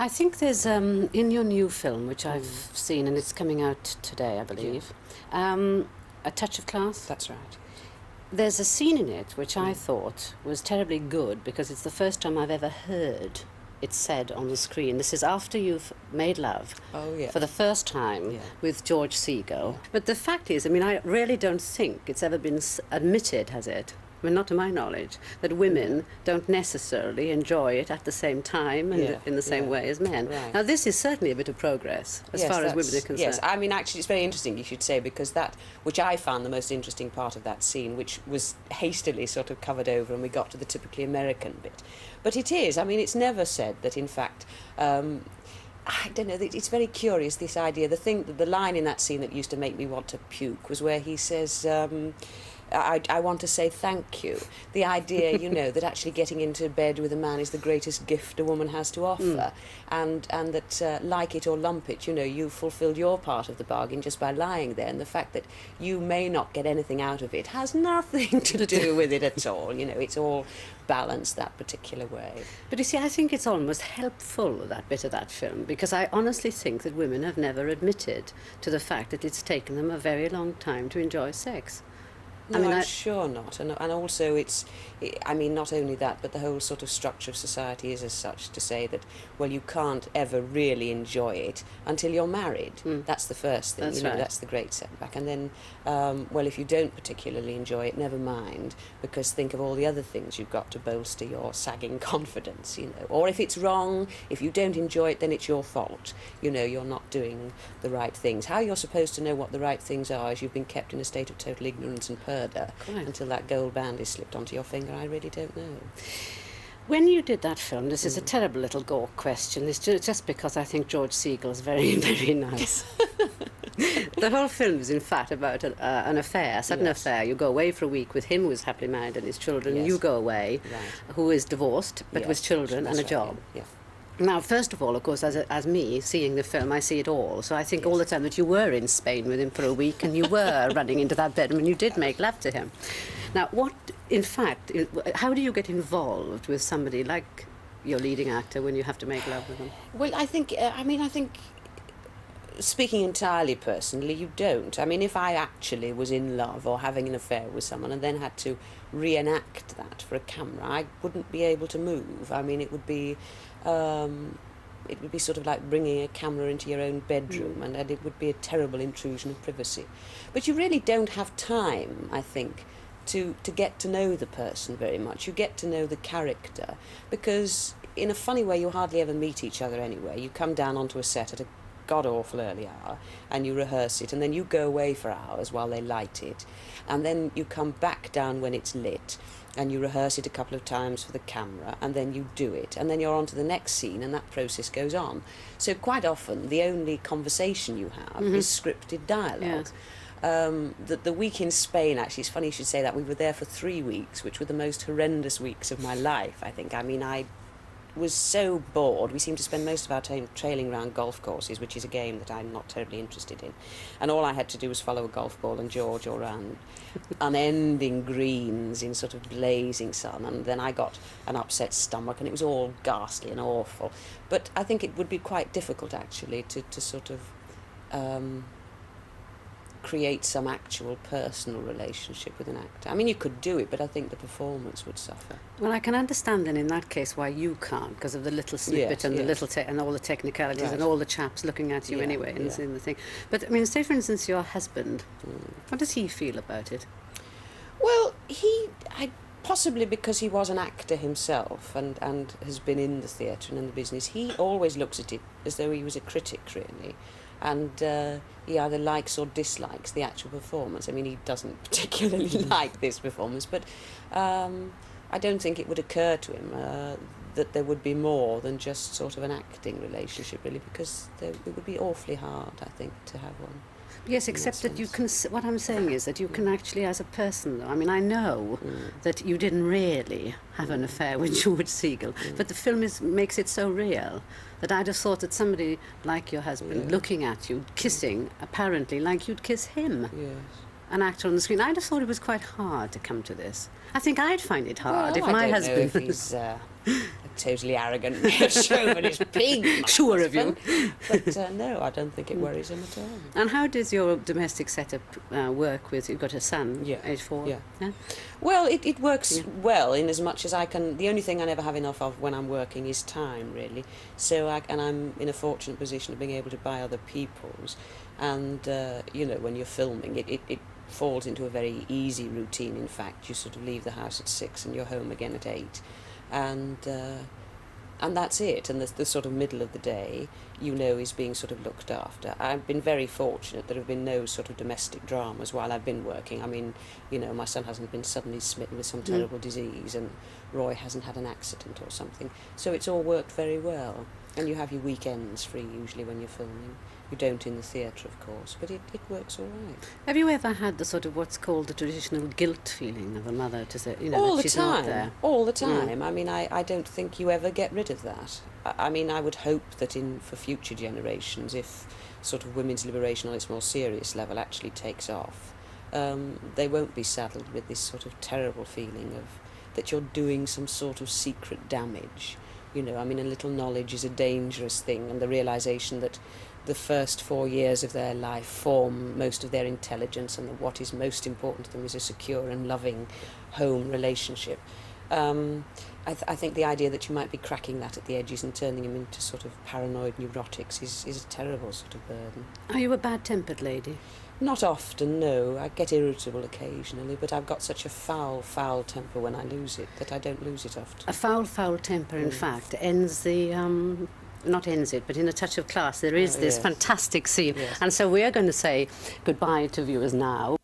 think there's, in your new film, which I've seen, and it's coming out today, I believe, A Touch of Class. That's right. There's a scene in it which I thought was terribly good because it's the first time I've ever heard it said on the screen. This is after you've made love for the first time with George Segal. But the fact is, I mean, I really don't think it's ever been admitted, has it? I mean, not to my knowledge, that women don't necessarily enjoy it at the same time and in the same way as men. Right. Now, this is certainly a bit of progress as far as women are concerned. Yes, I mean, actually, it's very interesting, you should say, because that, which I found the most interesting part of that scene, which was hastily sort of covered over and we got to the typically American bit. But it is, I mean, it's never said that, in fact, I don't know, it's very curious, this idea. The line in that scene that used to make me want to puke was where he says, I want to say thank you. The idea, you know, that actually getting into bed with a man is the greatest gift a woman has to offer, and that like it or lump it, you know, you fulfilled your part of the bargain just by lying there, and the fact that you may not get anything out of it has nothing to do with it at all. You know, it's all balanced that particular way. But you see, I think it's almost helpful, that bit of that film, because I honestly think that women have never admitted to the fact that it's taken them a very long time to enjoy sex. No, I mean, I'm sure not. And also I mean, not only that, but the whole sort of structure of society is as such to say that, well, you can't ever really enjoy it until you're married. That's the first thing, that's right. That's the great setback. And then, well, if you don't particularly enjoy it, never mind, because think of all the other things you've got to bolster your sagging confidence, you know. Or if it's wrong, if you don't enjoy it, then it's your fault. You know, you're not doing the right things. How you're supposed to know what the right things are is you've been kept in a state of total ignorance and until that gold band is slipped onto your finger. I really don't know. When you did that film, this is a terrible little gawk question, it's just because I think George Segal is very, very nice. The whole film is, in fact, about an affair, a sudden affair. You go away for a week with him, who is happily married, and his children. You go away, who is divorced, but with children and a job. Now, first of all, of course, as me, seeing the film, I see it all. So I think all the time that you were in Spain with him for a week and you were running into that bedroom and you did make love to him. Now, how do you get involved with somebody like your leading actor when you have to make love with them? Well, I think, speaking entirely personally, you don't. I mean, if I actually was in love or having an affair with someone and then had to reenact that for a camera, I wouldn't be able to move. I mean, it would be sort of like bringing a camera into your own bedroom, and it would be a terrible intrusion of privacy. But you really don't have time, I think, to get to know the person very much. You get to know the character, because in a funny way you hardly ever meet each other anyway. You come down onto a set at a god-awful early hour and you rehearse it, and then you go away for hours while they light it, and then you come back down when it's lit and you rehearse it a couple of times for the camera, and then you do it, and then you're on to the next scene, and that process goes on. So quite often the only conversation you have is scripted dialogue. The week in Spain, actually, it's funny you should say that. We were there for 3 weeks, which were the most horrendous weeks of my life, I think. I mean, I was so bored. We seemed to spend most of our time trailing around golf courses, which is a game that I'm not terribly interested in. And all I had to do was follow a golf ball and George around unending greens in sort of blazing sun. And then I got an upset stomach, and it was all ghastly and awful. But I think it would be quite difficult, actually, to sort of create some actual personal relationship with an actor. I mean, you could do it, but I think the performance would suffer. Well, I can understand then in that case why you can't, because of the little snippet and the little and all the technicalities and all the chaps looking at you anyway in the thing. But I mean, say for instance your husband, what does he feel about it? Well, possibly because he was an actor himself and has been in the theatre and in the business, he always looks at it as though he was a critic, really. And he either likes or dislikes the actual performance. I mean, he doesn't particularly like this performance, but I don't think it would occur to him that there would be more than just sort of an acting relationship, really, because it would be awfully hard, I think, to have one. Yes, except that you can. What I'm saying is that you can actually, as a person, though. I mean, I know that you didn't really have an affair with George Segal, but the film makes it so real that I just thought that somebody like your husband looking at you, kissing, apparently like you'd kiss him, an actor on the screen. I just thought it was quite hard to come to this. I think I'd find it hard if my husband. Know if he's totally arrogant, chauvinist pig. Sure of you. But no, I don't think it worries him at all. And how does your domestic setup work with, you've got a son, Yeah. age 4? Yeah. Well, it works well in as much as I can. The only thing I never have enough of when I'm working is time, really. So I'm in a fortunate position of being able to buy other people's. And, when you're filming, it falls into a very easy routine. In fact, you sort of leave the house at 6 and you're home again at 8. And that's it. And the sort of middle of the day, is being sort of looked after. I've been very fortunate. There have been no sort of domestic dramas while I've been working. I mean, my son hasn't been suddenly smitten with some terrible disease, and Roy hasn't had an accident or something. So it's all worked very well. And you have your weekends free usually when you're filming. You don't in the theatre, of course, but it works all right. Have you ever had the sort of what's called the traditional guilt feeling of a mother to say, all that the she's time, not there? all the time. I mean, I don't think you ever get rid of that. I mean, I would hope that for future generations, if sort of women's liberation on its more serious level actually takes off, they won't be saddled with this sort of terrible feeling of that you're doing some sort of secret damage. I mean, a little knowledge is a dangerous thing, and the realisation that the first 4 years of their life form most of their intelligence, and that what is most important to them is a secure and loving home relationship. I think the idea that you might be cracking that at the edges and turning them into sort of paranoid neurotics is a terrible sort of burden. Are you a bad-tempered lady? Not often, no. I get irritable occasionally, but I've got such a foul temper when I lose it that I don't lose it often. A foul temper, in fact, ends the... not ends it, but in A Touch of Class, there is this fantastic scene. Yes. And so we are going to say goodbye to viewers now.